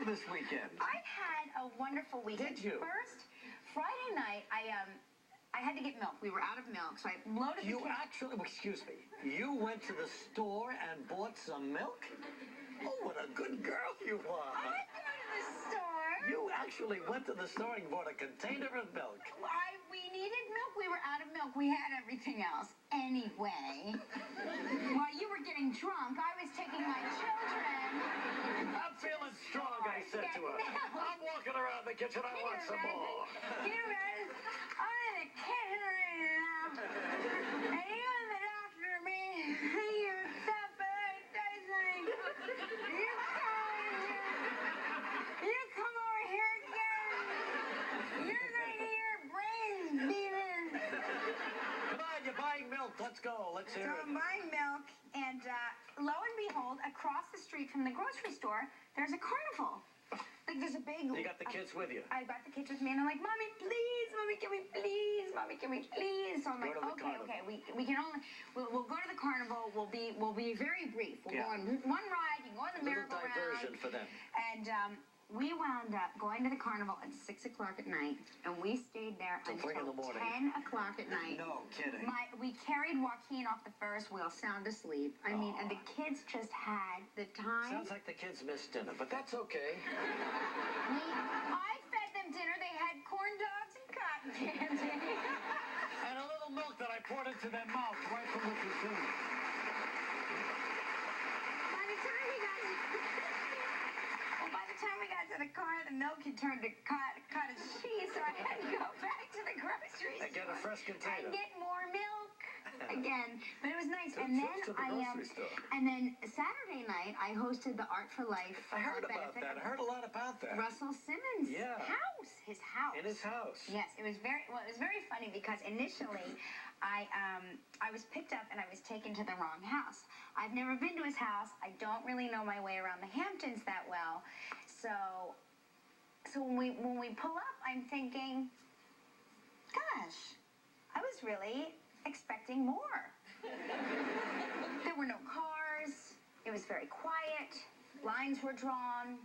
do this weekend? I had a wonderful weekend. Did you? First, Friday night, I had to get milk. We were out of milk, so I loaded the can. Actually, excuse me, you went to the store and bought some milk? Oh, what a good girl you are. I didn't go to the store. You actually went to the store and bought a container of milk. We needed milk. We were out of milk. We had everything else. Anyway, while you were getting drunk, I was taking my children. I'm feeling strong, I said to her. I'm walking around the kitchen. I want some more. Can you imagine? I'm in the kitchen right now. And you and the doctor, man, you're so bad. You come over here again. You're going to hear brains beating. Come on, you're buying milk. Let's go. Let's hear So it. I'm buying milk, and lo and behold, across the street from the grocery store, there's a carnival. Like, there's a big... You got the kids with you? I got the kids with me, and I'm like, Mommy, please, Mommy, can we please? Mommy, can we please? So I'm like, okay, we can only... We'll go to the carnival. We'll be very brief. We'll go on one ride. You can go on the merry-go-round. Diversion for them. And we wound up going to the carnival at 6 o'clock at night, and we stayed there until 3 in the morning. 10 o'clock at night. No kidding. We carried Joaquin off the Ferris wheel, sound asleep. I mean, and the kids just had the time. Sounds like the kids missed dinner, but that's okay. I fed them dinner. They had corn dogs and cotton candy. And a little milk that I poured into their mouth right from the consumer. By the time we got to the car, the milk had turned to cottage cheese, so I had to go back to the grocery store. And get a fresh container. And get more milk again. But it was nice. Two And then trips to the grocery store. and then Saturday night, I hosted the Art for Life. I heard about that. I heard a lot about that. Russell Simmons' house. His house. In his house. Yes, it was very funny because initially I was picked up and I was taken to the wrong house. I've never been to his house. I don't really know my way around the Hamptons that well. So when we pull up, I'm thinking, gosh, I was really expecting more. There were no cars. It was very quiet. Lines were drawn.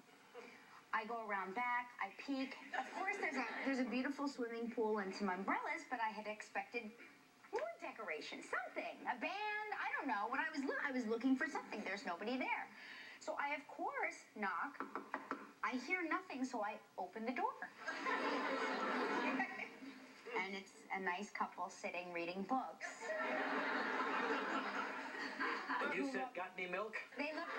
I go around back. I peek. Of course, there's a beautiful swimming pool and some umbrellas, but I had expected more decoration, something, a band. I don't know. When I was looking for something. There's nobody there. So I, of course, knock. I hear nothing, so I open the door. And it's a nice couple sitting reading books. And you said, got any milk? They look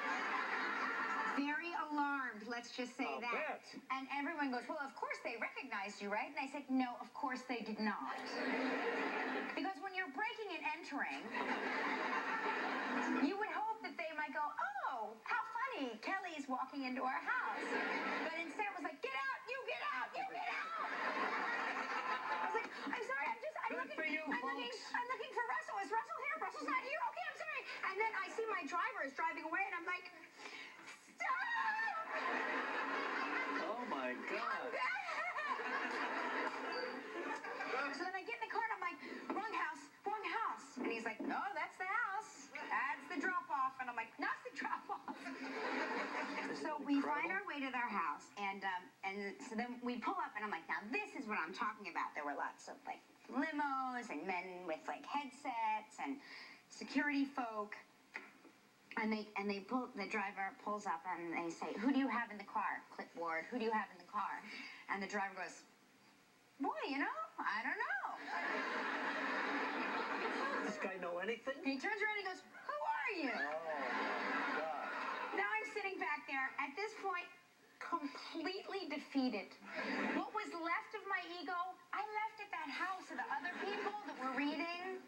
very alarmed, let's just say that. Bet. And everyone goes, well, of course they recognized you, right? And I said, no, of course they did not. Because when you're breaking and entering, you would hope that they might go, oh, how funny, Kelly's walking into our house. But instead it was like, get out, you get out, you get out. I was like, I'm sorry, I'm looking for Russell. Is Russell here? Russell's not here? Okay, I'm sorry. And then I see my driver is driving away, and I'm like, stop! Oh, my God. So then I get in the car, and I'm like, wrong house, wrong house. And he's like, no, that's the house. That's the drop-off. And I'm like, no, it's the drop-off. So we find our way to their house, and so then we pull up, and I'm like, now this is what I'm talking about. There were lots of, like, limos and men with, like, headsets and security folk. And the driver pulls up, and they say, who do you have in the car? Clipboard, who do you have in the car? And the driver goes, boy, you know, I don't know. Does this guy know anything? He turns around and he goes, who are you? Oh, my God. Now I'm sitting back there, at this point, completely defeated. What was left of my ego, I left at that house of the other people that were reading.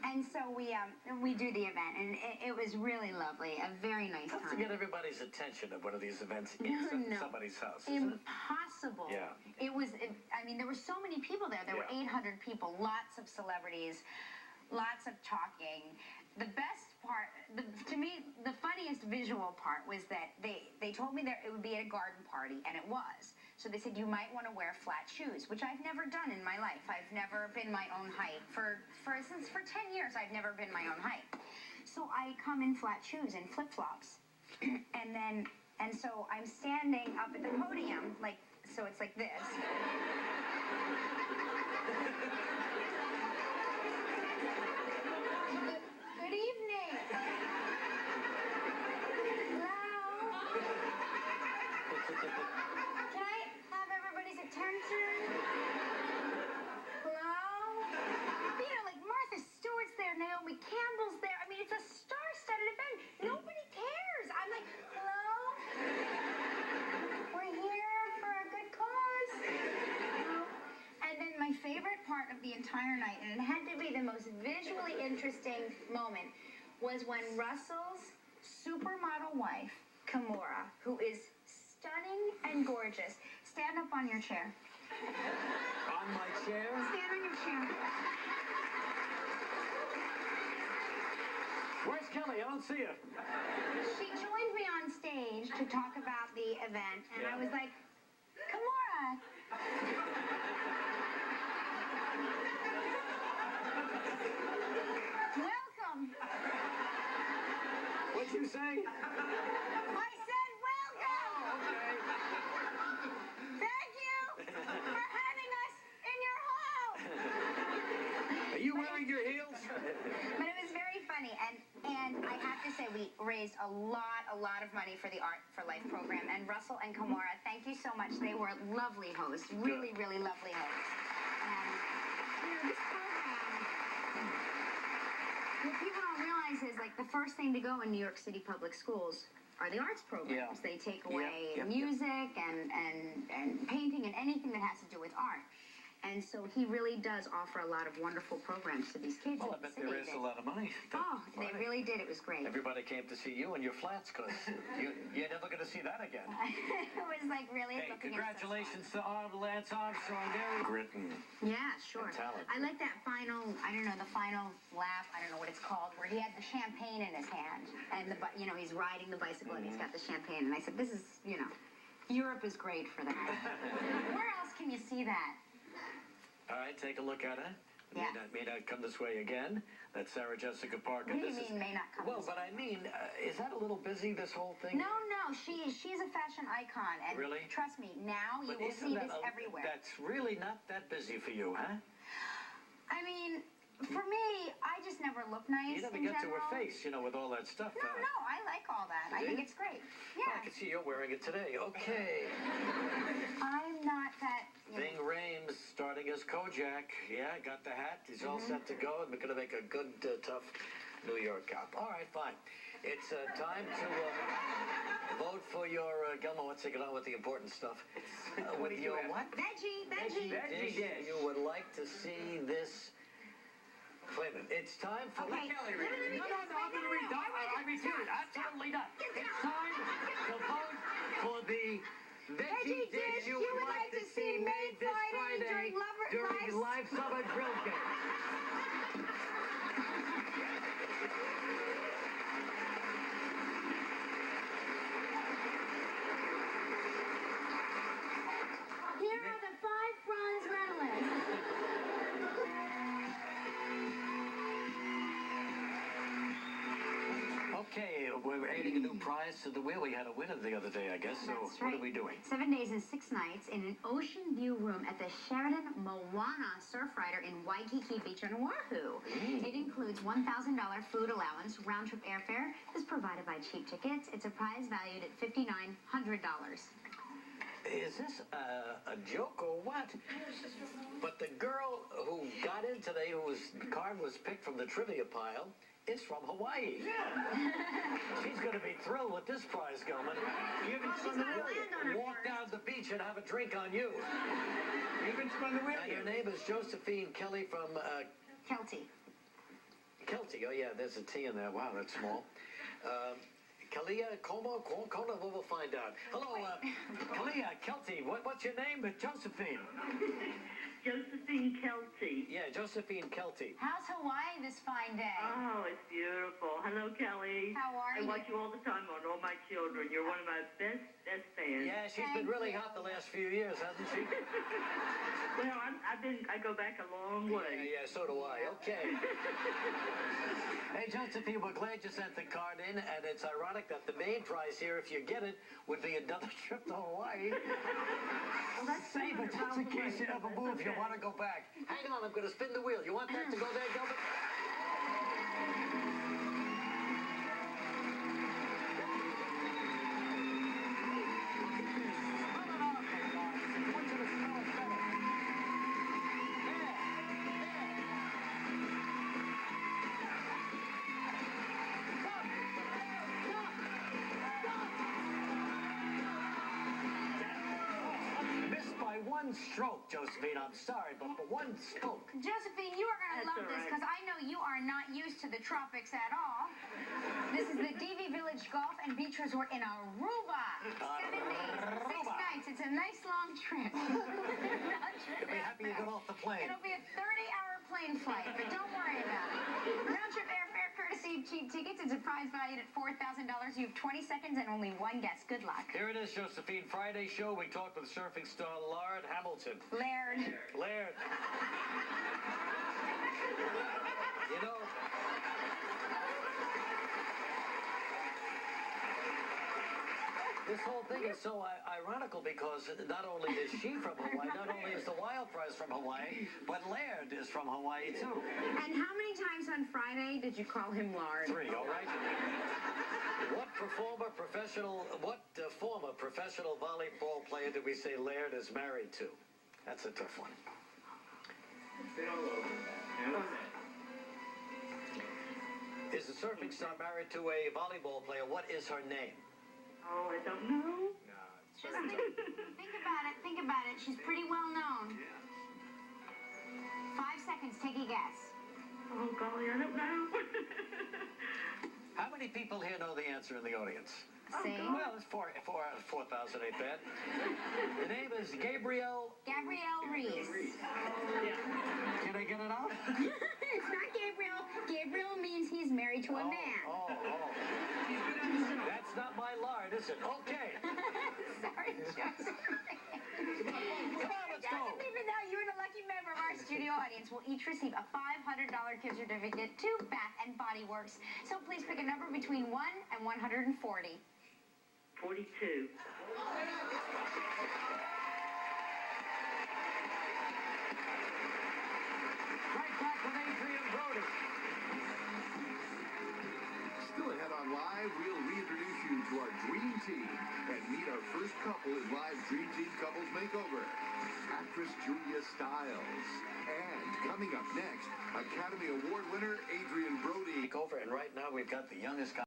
And so we do the event, and it was really lovely, a very nice time. Tough to get everybody's attention at one of these events in somebody's house, Impossible. Yeah. I mean, there were so many people there. There were 800 people, lots of celebrities, lots of talking. The best part, to me, the funniest visual part was that they told me that it would be at a garden party, and it was. So they said, you might want to wear flat shoes, which I've never done in my life. I've never been my own height. For 10 years, I've never been my own height. So I come in flat shoes and flip-flops. And And so I'm standing up at the podium, like, so it's like this. Good evening. Hello. Can I have everybody's attention? Hello? You know, like Martha Stewart's there, Naomi Campbell's there. I mean, it's a star-studded event. Nobody cares. I'm like, hello? We're here for a good cause. And then my favorite part of the entire night, and it had to be the most visually interesting moment, was when Russell's supermodel wife, Kimora, who is stunning and gorgeous. Stand up on your chair. On my chair? Stand on your chair. Where's Kelly? I don't see her. She joined me on stage to talk about the event, and I was like, Kimora. Welcome. What'd you say? I said welcome. Oh, okay. Thank you for having us in your home. Are you wearing your heels? But it was very funny, and I have to say we raised a lot of money for the Art for Life program. And Russell and Kimora, thank you so much. They were lovely hosts, really lovely hosts. And you know, this program, what people don't realize is like the first thing to go in New York City public schools are the arts programs. They take away music and painting and anything that has to do with art. And so he really does offer a lot of wonderful programs to these kids. Well, I bet they raised a lot of money. Oh, they really did. It was great. Everybody came to see you and your flats, because you're never going to see that again. It was like really looking congratulations to Lance Armstrong. Very gritting. Yeah, sure. Talent. I like that final, I don't know, the final lap, I don't know what it's called, where he had the champagne in his hand. And, you know, he's riding the bicycle and he's got the champagne. And I said, this is, you know, Europe is great for that. Where else can you see that? All right, take a look at it. Yeah. May not come this way again. That's Sarah Jessica Parker. What do you mean, may not come Well, this but way? I mean, is that a little busy, this whole thing? No, she's a fashion icon. And really? Trust me, now you will see this everywhere. That's really not that busy for you, huh? I mean, for me, I just never look nice. You never in get to general. her face, you know, with all that stuff. No, I like all that. I think it's great. Well, I Yeah. can see you're wearing it today. Okay. I'm not that. Bing Rames starting as Kojak. Yeah, got the hat. He's all set to go. And we're going to make a good, tough New York cop. All right, fine. It's time to vote for your, Gilmore, let's take it on with the important stuff. With your what? Veggie. Dish you would like to see this. Wait a minute. It's time for... Okay. Kelly read it. No, I'm going to read that. I refuse. Absolutely not. It's time to vote for the veggie dish you would like to see made this Friday during live summer grill game. Here are the 5 bronze medalists. Okay, we're adding a new prize to the wheel. We had a winner the other day, I guess. So That's what right. are we doing? 7 days and 6 nights in an ocean view room at the Sheraton Moana Surfrider in Waikiki Beach on Oahu. It includes $1,000 food allowance. Round-trip airfare is provided by Cheap Tickets. It's a prize valued at $5,900. Is this a joke or what? But the girl who got in today, whose card was picked from the trivia pile, is from Hawaii. She's going to be thrilled with this prize, Gilman. You can She's gonna land on her walk first. down the beach and have a drink on you. You can spin the wheel. And your name is Josephine Kelly from... Kelty. Kelty. Oh, yeah, there's a T in there. Wow, that's small. Kalia, Kona, we'll find out. Hello, Kalia, Kelty. What's your name? Josephine. Josephine Kelty. Yeah, Josephine Kelty. How's Hawaii this fine day? Oh, it's beautiful. Hello, Kelly. How are you? I watch you all the time on All My Children. You're one of my best fans. fan. Yeah, she's been really hot the last few years, hasn't she? Well, I go back a long way. Yeah, so do I. Okay. Hey, Josephine, we're glad you sent the card in, and it's ironic that the main prize here, if you get it, would be another trip to Hawaii. Well, that's Save it just in case you ever move. You want to go back. Hang on, I'm going to spin the wheel. You want that to go there, Gilbert? One stroke, Josephine. I'm sorry, but for one stroke. Josephine, you are going to love this because I know you are not used to the tropics at all. This is the DV Village Golf and Beach Resort in Aruba. 7 days, 6 nights. It's a nice long trip. You'll be happy you got off the plane. It'll be a 30-hour plane flight, but don't worry about it. Round trip airfare courtesy of cheap tickets. It's a prize valued at $4,000. You have 20 seconds and only one guess. Good luck. Here it is, Josephine. Friday show. We talked with surfing star Laird Hamilton. Laird. You know, this whole thing is so ironical because not only is she from Hawaii, not only is the Wild Prize from Hawaii, but Laird is from Hawaii, too. And how many times on Friday did you call him Lard? 3, all right? What former professional volleyball player did we say Laird is married to? That's a tough one. Is the surfing star married to a volleyball player? What is her name? Oh, I don't know. Just think about it. She's pretty well known. 5 seconds, take a guess. Oh, golly, I don't know. How many people here know the answer in the audience? See? Well, it's 4 out of 4,000 ain't bad. The name is Gabrielle Reese. Can I get it out? It's not Gabriel. Gabriel means he's married to a man. Oh. That's not my lard, is it? Okay. Sorry, Joseph. Come on, let's go. Even though you're the lucky member of our studio audience, will each receive a $500 gift certificate to Bath and Body Works. So please pick a number between 1 and 140. 42. Right back with Adrian Brody. Still ahead on Live, we'll reintroduce you to our Dream Team and meet our first couple in Live Dream Team Couples Makeover, actress Julia Stiles. And coming up next, Academy Award winner Adrian Brody. And right now we've got the youngest guy.